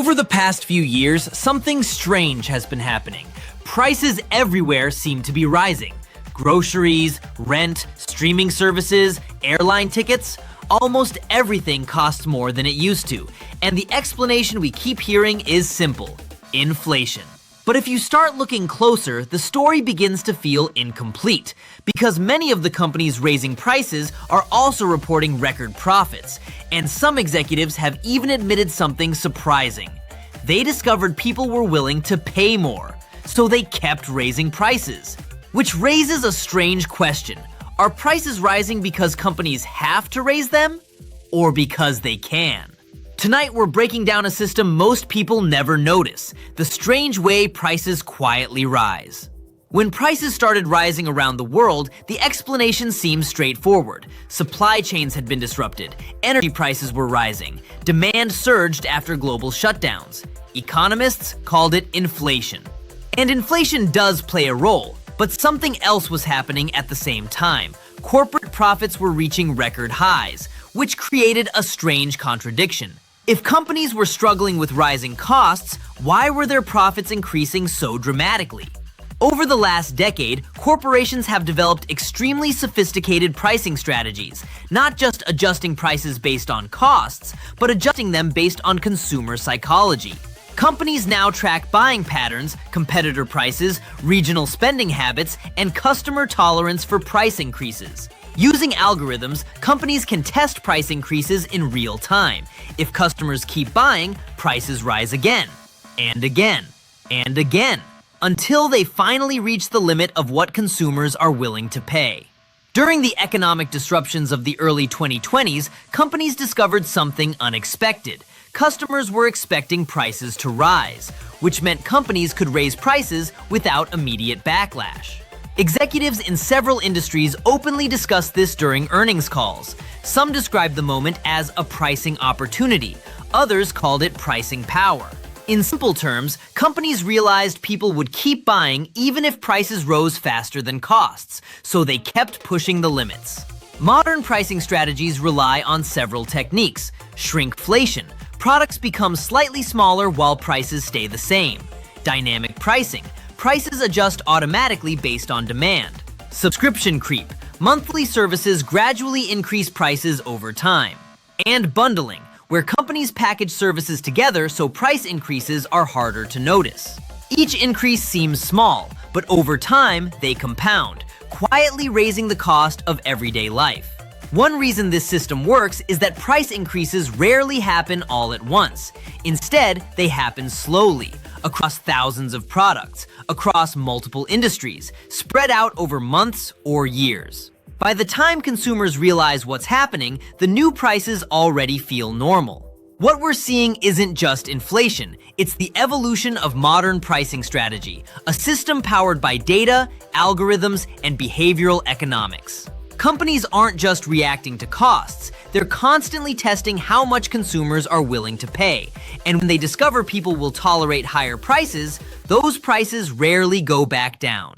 Over the past few years, something strange has been happening. Prices everywhere seem to be rising. Groceries, rent, streaming services, airline tickets, almost everything costs more than it used to. And the explanation we keep hearing is simple: inflation. But if you start looking closer, the story begins to feel incomplete, because many of the companies raising prices are also reporting record profits, and some executives have even admitted something surprising. They discovered people were willing to pay more, so they kept raising prices. Which raises a strange question: are prices rising because companies have to raise them, or because they can? Tonight, we're breaking down a system most people never notice: the strange way prices quietly rise. When prices started rising around the world, the explanation seems straightforward. Supply chains had been disrupted, energy prices were rising, demand surged after global shutdowns. Economists called it inflation. And inflation does play a role, but something else was happening at the same time. Corporate profits were reaching record highs, which created a strange contradiction. If companies were struggling with rising costs, why were their profits increasing so dramatically? Over the last decade, corporations have developed extremely sophisticated pricing strategies, not just adjusting prices based on costs, but adjusting them based on consumer psychology. Companies now track buying patterns, competitor prices, regional spending habits, and customer tolerance for price increases. Using algorithms, companies can test price increases in real time. If customers keep buying, prices rise again, and again, and again, until they finally reach the limit of what consumers are willing to pay. During the economic disruptions of the early 2020s, companies discovered something unexpected. Customers were expecting prices to rise, which meant companies could raise prices without immediate backlash. Executives in several industries openly discussed this during earnings calls. Some described the moment as a pricing opportunity. Others called it pricing power. In simple terms, companies realized people would keep buying even if prices rose faster than costs, so they kept pushing the limits. Modern pricing strategies rely on several techniques. Shrinkflation. Products become slightly smaller while prices stay the same. Dynamic pricing. Prices adjust automatically based on demand. Subscription creep. Monthly services gradually increase prices over time. And bundling, where companies package services together so price increases are harder to notice. Each increase seems small, but over time they compound, quietly raising the cost of everyday life. One reason this system works is that price increases rarely happen all at once. Instead, they happen slowly, across thousands of products, across multiple industries, spread out over months or years. By the time consumers realize what's happening, the new prices already feel normal. What we're seeing isn't just inflation, it's the evolution of modern pricing strategy, a system powered by data, algorithms, and behavioral economics. Companies aren't just reacting to costs, they're constantly testing how much consumers are willing to pay. And when they discover people will tolerate higher prices, those prices rarely go back down.